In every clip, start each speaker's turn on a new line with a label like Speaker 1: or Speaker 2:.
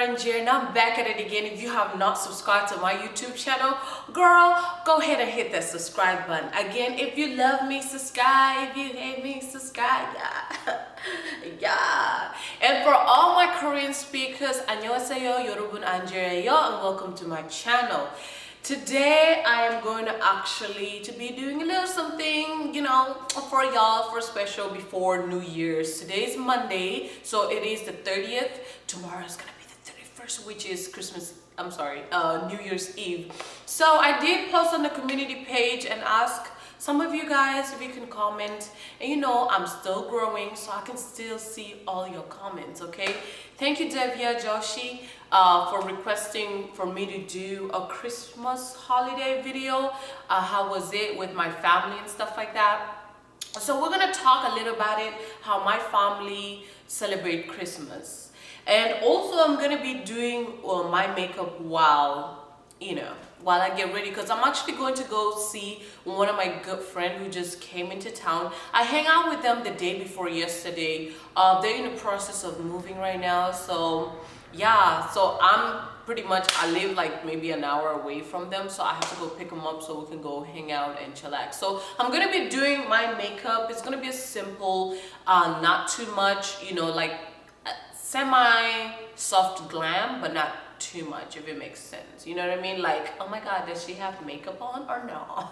Speaker 1: Angeer, and I'm back at it again. If you have not subscribed to my YouTube channel, girl, go ahead and hit that subscribe button. Again, if you love me, subscribe. If you hate me, subscribe. Yeah. And for all my Korean speakers, 안녕하세요, 여러분, 안geer예요, and welcome to my channel. Today I am going to actually be doing a little something, for y'all, for special before New Year's. Today is Monday, so it is the 30th. Tomorrow is gonna be the 31st, which is New Year's Eve. So I did post on the community page and ask some of you guys if you can comment, and I'm still growing, so I can still see all your comments. Okay, thank you Devya Joshi for requesting for me to do a Christmas holiday video. How was it with my family and stuff like that? So we're gonna talk a little about it, how my family celebrate Christmas, and also I'm gonna be doing my makeup while I get ready, because I'm actually going to go see one of my good friends who just came into town. I hang out with them the day before yesterday. They're in the process of moving right now, so yeah, so I live like maybe an hour away from them, so I have to go pick them up so we can go hang out and chillax. So I'm gonna be doing my makeup. It's gonna be a simple, not too much, like semi soft glam, but not too much, if it makes sense. You know what I mean? Like, oh my god, does she have makeup on or no?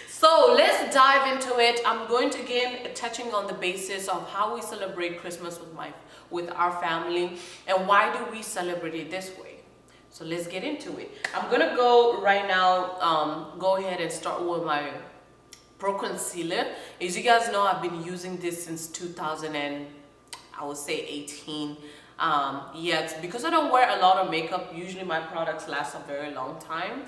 Speaker 1: So let's dive into it. I'm going to again touching on the basis of how we celebrate Christmas with our family, and why do we celebrate it this way. So let's get into it. I'm gonna go right now, go ahead and start with my Pro Concealer. As you guys know, I've been using this since 2018. Yeah, it's because I don't wear a lot of makeup. Usually my products last a very long time.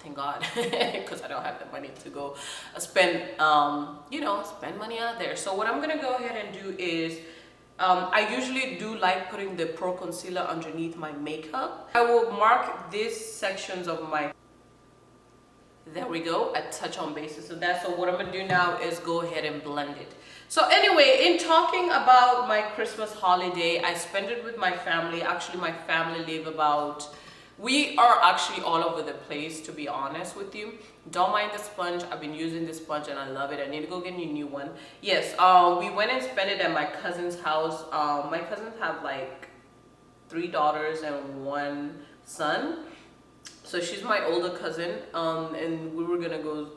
Speaker 1: Thank God, because I don't have the money to go spend spend money out there. So what I'm gonna go ahead and do is I usually do like putting the Pro Concealer underneath my makeup. I will mark these sections of my, there we go, a touch on basis of that. So what I'm gonna do now is go ahead and blend it. So anyway, in talking about my Christmas holiday, I spend it with my family. Actually, my family we are actually all over the place, to be honest with you. Don't mind the sponge. I've been using this sponge and I love it. I need to go get a new one. Yes, we went and spent it at my cousin's house. My cousins have like 3 daughters and 1 son. So she's my older cousin, and we were gonna go,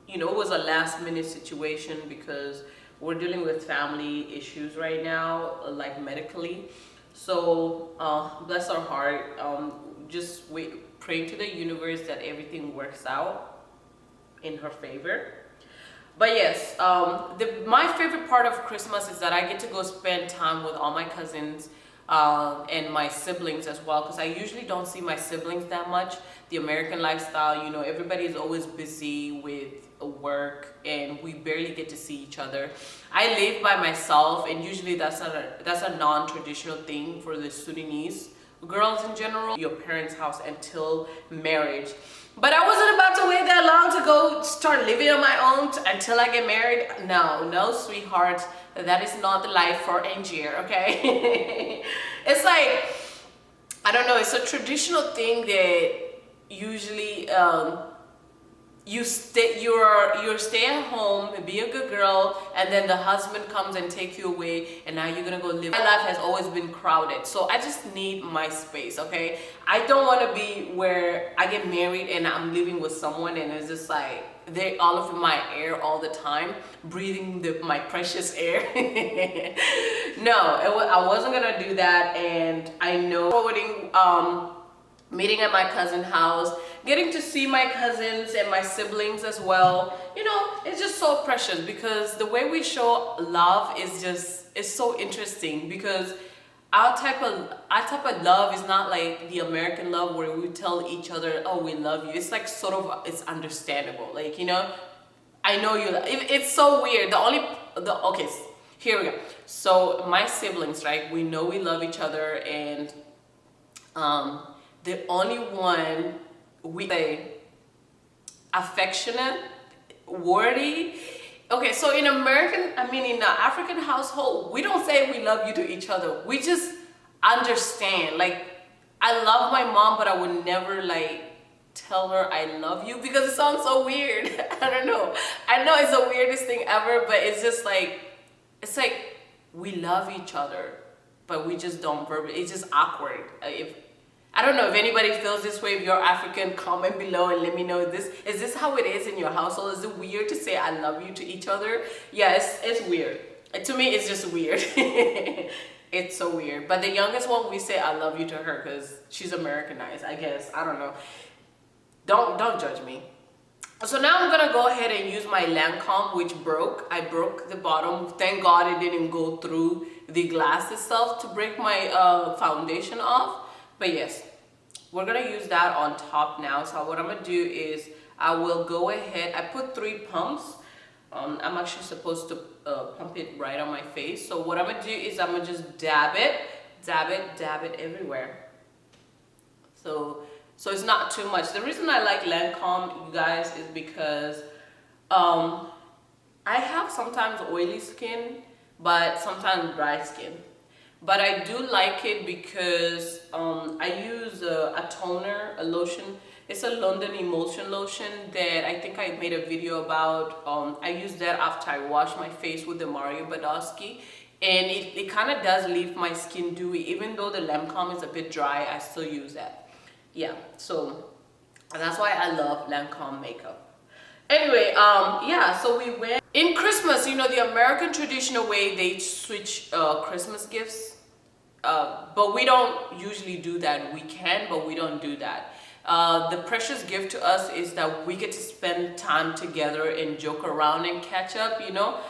Speaker 1: it was a last minute situation because we're dealing with family issues right now, like medically. So bless our heart, just praying to the universe that everything works out in her favor. But yes, my favorite part of Christmas is that I get to go spend time with all my cousins and my siblings as well, because I usually don't see my siblings that much. The American lifestyle, everybody is always busy with work and we barely get to see each other. I live by myself, and usually that's a non-traditional thing for the Sudanese girls in general, your parents' house until marriage. But I wasn't about to wait that long to go start living on my own until I get married. No, sweetheart, that is not the life for Angeer, okay? It's like, I don't know, it's a traditional thing that usually you're stay at home, be a good girl, and then the husband comes and takes you away, and now you're gonna go live. My life has always been crowded, so I just need my space, okay? I don't want to be where I get married and I'm living with someone and it's just like they're all over my air all the time, breathing my precious air. No, I wasn't gonna do that, and I know meeting at my cousin's house, getting to see my cousins and my siblings as well, it's just so precious, because the way we show love is so interesting, because our type of love is not like the American love where we tell each other, oh, we love you. It's like it's understandable, like, I know you. It's so weird. Okay, here we go. So my siblings, right, we know we love each other, and the only one we say affectionate, worthy. Okay, so in an African household, we don't say we love you to each other. We just understand. Like, I love my mom, but I would never like tell her I love you because it sounds so weird. I don't know. I know it's the weirdest thing ever, but it's just like, it's like we love each other, but we just don't verbally. It's just awkward. If I don't know if anybody feels this way. If you're African, comment below and let me know. Is this how it is in your household? Is it weird to say I love you to each other? Yeah, it's weird. To me, it's just weird. It's so weird. But the youngest one, we say I love you to her because she's Americanized, I guess. I don't know. Don't judge me. So now I'm gonna go ahead and use my Lancome, which broke. I broke the bottom. Thank God it didn't go through the glass itself to break my foundation off. But yes, we're gonna use that on top now. So what I'm gonna do is I will go ahead. I put 3 pumps. I'm actually supposed to pump it right on my face. So what I'm gonna do is I'm gonna just dab it everywhere. So it's not too much. The reason I like Lancome, you guys, is because I have sometimes oily skin, but sometimes dry skin. But I do like it because I use a toner, a lotion. It's a London emulsion lotion that I think I made a video about. I use that after I wash my face with the Mario Badowski. And it kind of does leave my skin dewy. Even though the Lancome is a bit dry, I still use that. Yeah, so that's why I love Lancome makeup. Anyway, yeah, so we went in Christmas. You know, the American traditional way, they switch Christmas gifts, but we don't usually do that. We can, but we don't do that. The precious gift to us is that we get to spend time together and joke around and catch up, you know.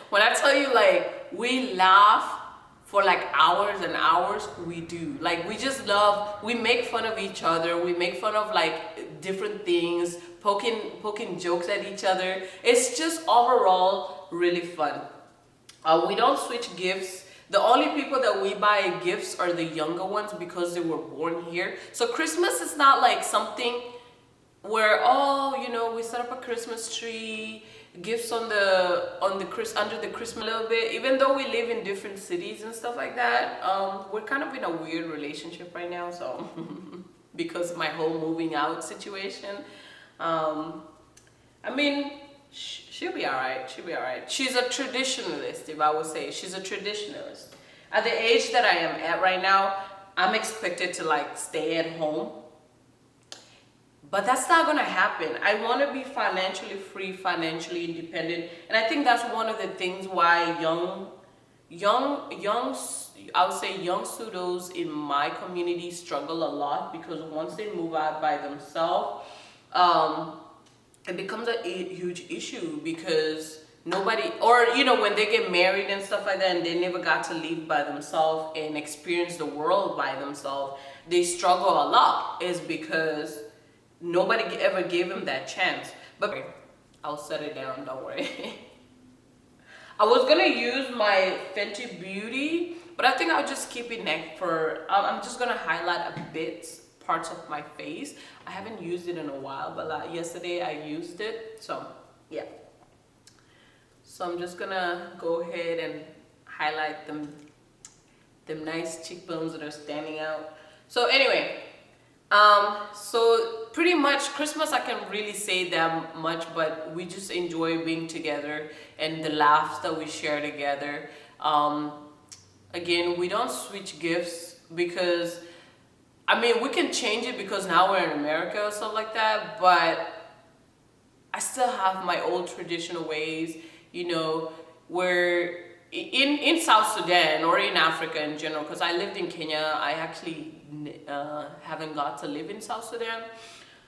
Speaker 1: When I tell you, like, we laugh for like hours and hours, we do. Like, we just love, we make fun of each other, we make fun of like different things, poking jokes at each other. It's just overall really fun. We don't switch gifts. The only people that we buy gifts are the younger ones because they were born here. So Christmas is not like something where, oh, you know, we set up a Christmas tree, gifts under the Christmas a little bit. Even though we live in different cities and stuff like that, we're kind of in a weird relationship right now. So because of my whole moving out situation, I mean, she'll be all right. She'll be all right. She's a traditionalist, if I would say. She's a traditionalist. At the age that I am at right now, I'm expected to like stay at home. But that's not gonna happen. I wanna be financially free, financially independent. And I think that's one of the things why I would say young pseudos in my community struggle a lot, because once they move out by themselves, it becomes a huge issue because nobody, or you know, when they get married and stuff like that and they never got to live by themselves and experience the world by themselves, they struggle a lot, is because nobody ever gave them that chance. But I'll set it down, don't worry. I was gonna use my Fenty Beauty, but I think I'll just keep it next for, I'm just gonna highlight a bit parts of my face. I haven't used it in a while, but yesterday I used it, so yeah. So I'm just gonna go ahead and highlight them nice cheekbones that are standing out. So anyway, so pretty much Christmas, I can't really say that much, but we just enjoy being together and the laughs that we share together. Again, we don't switch gifts because, I mean, we can change it because now we're in America or stuff like that, but I still have my old traditional ways, you know, where in South Sudan or in Africa in general, because I lived in Kenya, I actually haven't got to live in South Sudan.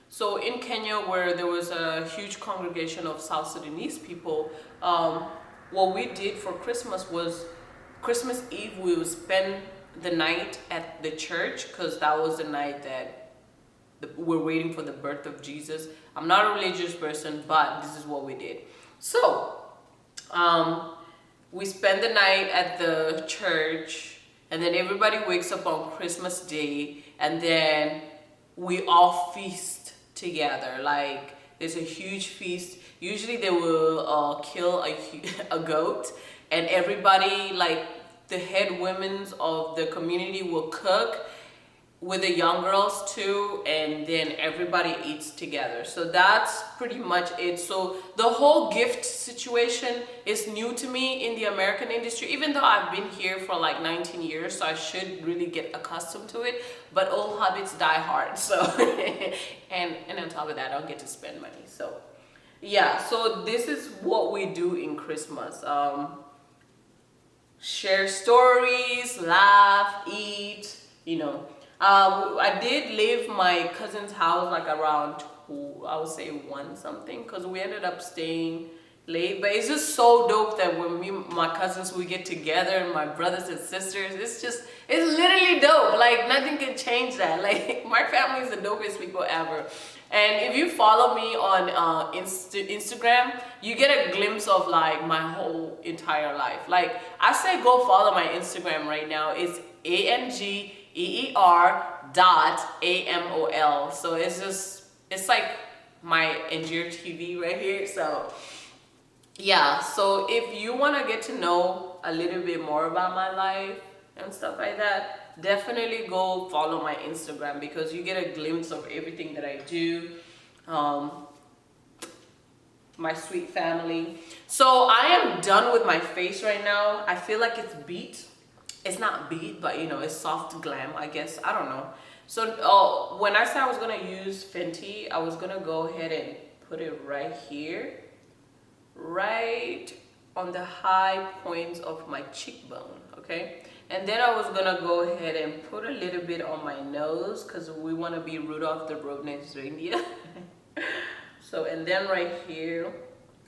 Speaker 1: So in Kenya, where there was a huge congregation of South Sudanese people, what we did for Christmas was Christmas Eve, we would spend the night at the church, because that was the night that we're waiting for the birth of Jesus. I'm not a religious person, but this is what we did. So we spend the night at the church, and then everybody wakes up on Christmas Day, and then we all feast together. Like, there's a huge feast. Usually they will kill a goat, and everybody, like the head women of the community, will cook, with the young girls too, and then everybody eats together. So that's pretty much it. So the whole gift situation is new to me in the American industry, even though I've been here for like 19 years, so I should really get accustomed to it, but old habits die hard. So and on top of that, I don't get to spend money. So yeah, so this is what we do in Christmas. Share stories, laugh, eat, you know. I did leave my cousin's house like around I would say 1 something, because we ended up staying late. But it's just so dope that when my cousins, we get together, and my brothers and sisters, it's literally dope. Like nothing can change that. Like my family is the dopest people ever. And if you follow me on Instagram, you get a glimpse of like my whole entire life. Like I say, go follow my Instagram right now. It's ANGEER.AMOL. So it's like my Angeer TV right here. So yeah, so if you want to get to know a little bit more about my life and stuff like that, definitely go follow my Instagram, because you get a glimpse of everything that I do. My sweet family. So I am done with my face right now. I feel like it's beat. It's not beat, but you know, it's soft glam, I guess. I don't know. So when I said I was gonna use Fenty, I was gonna go ahead and put it right here, right on the high points of my cheekbone, okay? And then I was gonna go ahead and put a little bit on my nose, because we want to be Rudolph the Red-Nosed Reindeer. So, and then right here,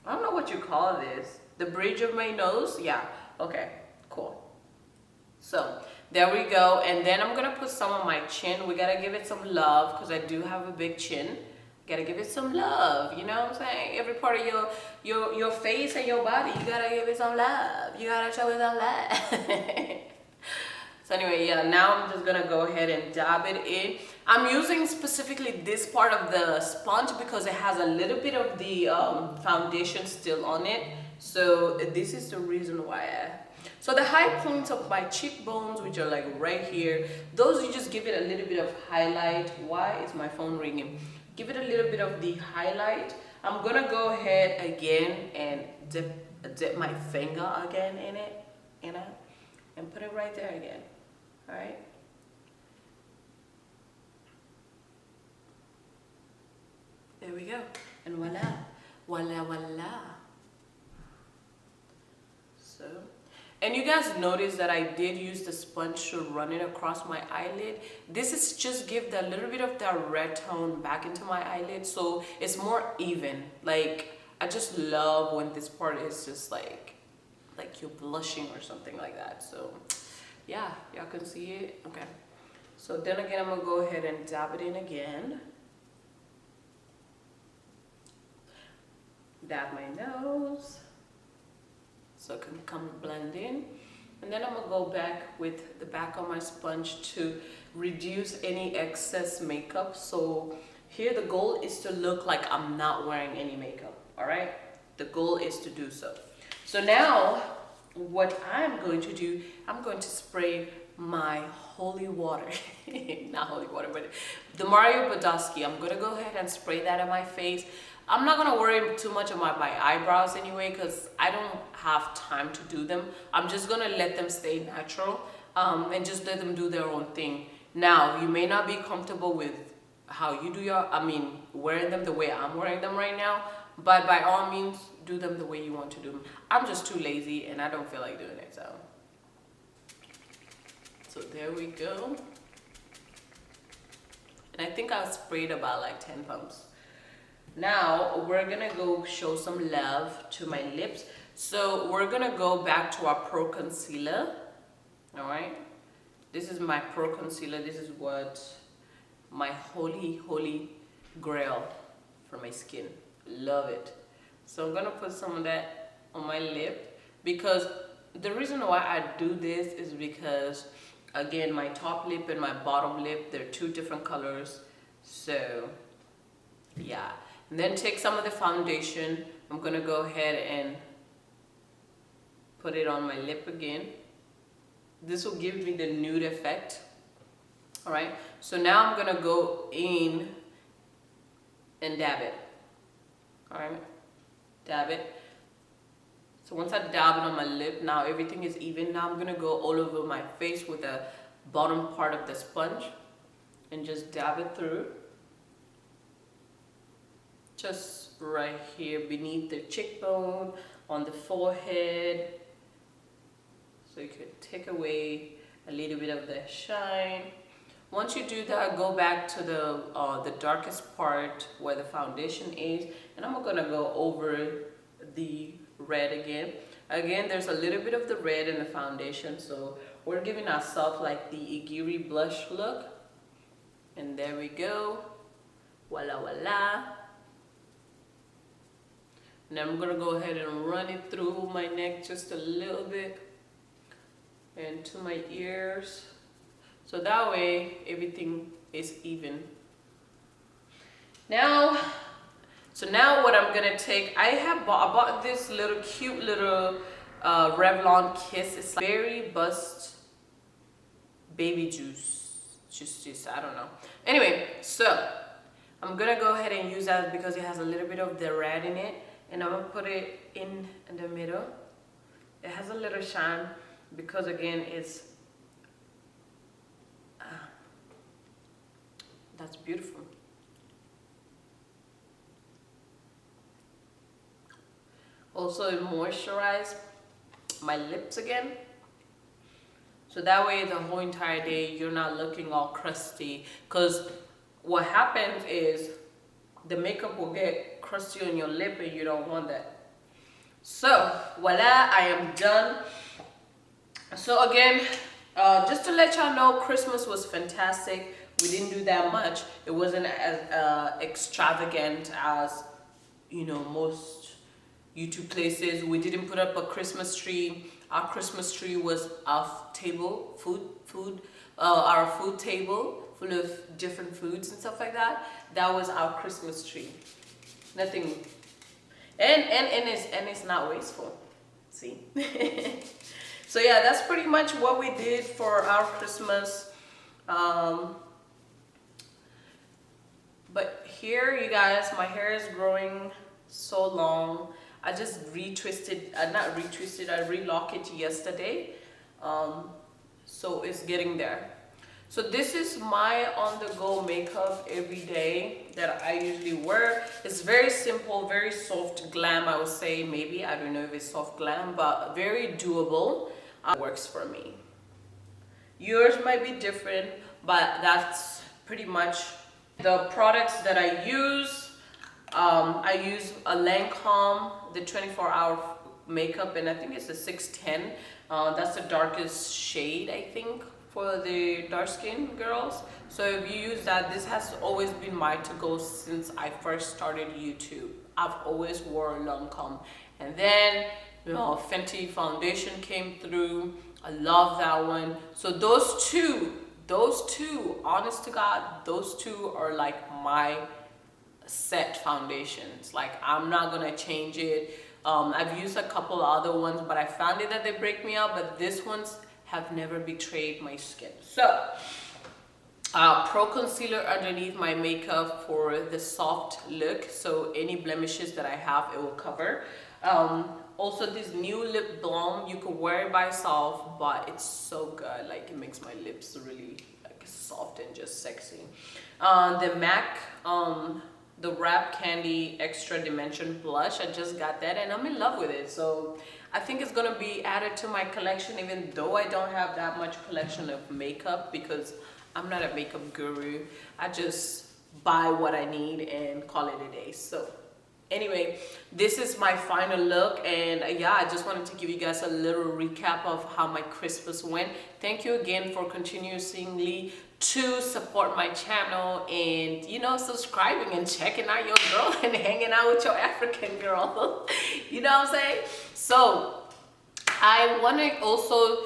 Speaker 1: I don't know what you call this, the bridge of my nose. Yeah, okay, cool. So there we go. And then I'm gonna put some on my chin. We gotta give it some love, because I do have a big chin. Gotta give it some love, you know what I'm saying? Every part of your face and your body, you gotta give it some love. You gotta show it some love. So anyway, yeah, now I'm just gonna go ahead and dab it in. I'm using specifically this part of the sponge because it has a little bit of the foundation still on it. So this is the reason why so the high points of my cheekbones, which are like right here, those you just give it a little bit of highlight. Why is my phone ringing? Give it a little bit of the highlight. I'm gonna go ahead again and dip my finger again in it, you know, and put it right there again. All right. There we go. And voila, voila, voila. So, and you guys notice that I did use the sponge to run it across my eyelid. This is just give that little bit of that red tone back into my eyelid, so it's more even. Like I just love when this part is just like you're blushing or something like that. So yeah, y'all can see it. Okay. So then again, I'm gonna go ahead and dab it in again. Dab my nose so it can come blend in. And then I'm gonna go back with the back of my sponge to reduce any excess makeup. So here the goal is to look like I'm not wearing any makeup, all right? The goal is to do so. So now what I'm going to do, I'm going to spray my holy water. Not holy water, but the Mario Badowski. I'm gonna go ahead and spray that on my face. I'm not gonna worry too much about my eyebrows anyway, because I don't have time to do them. I'm just gonna let them stay natural and just let them do their own thing. Now, you may not be comfortable with how you do wearing them the way I'm wearing them right now, but by all means, do them the way you want to do them. I'm just too lazy and I don't feel like doing it, so there we go. And I think I've sprayed about like 10 pumps. Now we're gonna go show some love to my lips. So we're gonna go back to our Pro Concealer. All right, this is my Pro Concealer. This is what my holy grail for my skin. Love it. So I'm gonna put some of that on my lip, because the reason why I do this is because, again, my top lip and my bottom lip, they're two different colors. So yeah. And then take some of the foundation. I'm gonna go ahead and put it on my lip again. This will give me the nude effect. All right, so now I'm gonna go in and dab it. All right, dab it. So once I dab it on my lip, now everything is even. Now I'm gonna go all over my face with the bottom part of the sponge and just dab it through. Just right here beneath the cheekbone, on the forehead. So you could take away a little bit of the shine. Once you do that, go back to the darkest part where the foundation is, and I'm gonna go over the red again. Again, there's a little bit of the red in the foundation, so we're giving ourselves like the IGARI blush look. And there we go. Voila, voila. And then I'm gonna go ahead and run it through my neck just a little bit and to my ears. So that way everything is even. Now what I'm gonna take, I bought this little cute little Revlon Kiss. It's like berry bust baby juice. Just I don't know. Anyway, so I'm gonna go ahead and use that because it has a little bit of the red in it, and I'm gonna put it in the middle. It has a little shine because again it's that's beautiful. Also, it moisturizes my lips again, so that way the whole entire day you're not looking all crusty, because what happens is the makeup will get crusty on your lip and you don't want that. So voila, I am done. So again, just to let y'all know, Christmas was fantastic. We didn't do that much. It wasn't as extravagant as, you know, most YouTube places. We didn't put up a Christmas tree. Our Christmas tree was our table, our food table full of different foods and stuff like that. That was our Christmas tree. Nothing, and it's not wasteful. See. So yeah, that's pretty much what we did for our Christmas. But here, you guys, my hair is growing so long. I just retwisted, not retwisted, I relocked it yesterday. So it's getting there. So this is my on-the-go makeup every day that I usually wear. It's very simple, very soft glam, I would say. Maybe, I don't know if it's soft glam, but very doable. Works for me. Yours might be different, but that's pretty much the products that I use. I use a Lancome, the 24-hour makeup, and I think it's a 610. That's the darkest shade, I think, for the dark skin girls. So if you use that, this has always been my to-go since I first started YouTube. I've always wore Lancome. And then, you know, Fenty foundation came through. I love that one. So those two, honest to God, those two are like my set foundations. Like, I'm not gonna change it. I've used a couple other ones, but I found it that they break me out, but these ones have never betrayed my skin. So pro concealer underneath my makeup for the soft look, so any blemishes that I have, it will cover. Also, this new lip balm, you can wear it by itself, but it's so good. Like, it makes my lips really like soft and just sexy. The MAC, the Wrap Candy Extra Dimension blush, I just got that and I'm in love with it. So I think it's gonna be added to my collection, even though I don't have that much collection of makeup, because I'm not a makeup guru. I just buy what I need and call it a day. So anyway, this is my final look, and yeah, I just wanted to give you guys a little recap of how my Christmas went. Thank you again for continuously to support my channel and, you know, subscribing and checking out your girl and hanging out with your African girl. You know what I'm saying? So I want to also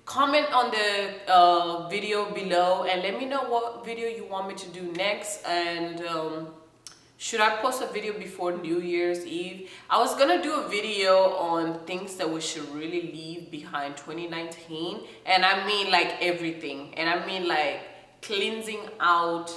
Speaker 1: comment on the video below and let me know what video you want me to do next, and should I post a video before New Year's Eve? I was gonna do a video on things that we should really leave behind 2019, and I mean like everything, and I mean like cleansing out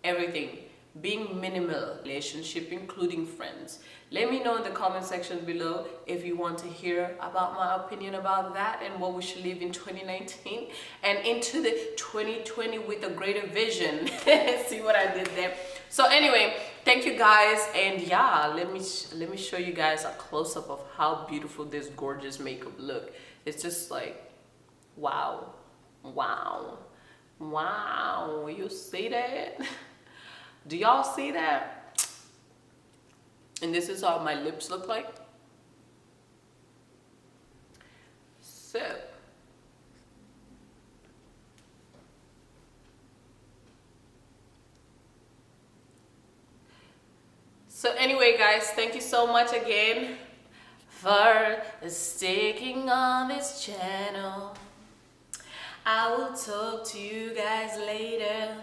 Speaker 1: everything, being minimal relationship, including friends. Let me know in the comment section below if you want to hear about my opinion about that and what we should live in 2019 and into the 2020 with a greater vision. See what I did there? So anyway, thank you guys, and yeah, let me show you guys a close-up of how beautiful this gorgeous makeup look. It's just like, wow, wow, wow. You see that? Do y'all see that? And this is how my lips look like. So anyway, guys, thank you so much again for sticking on this channel. I will talk to you guys later.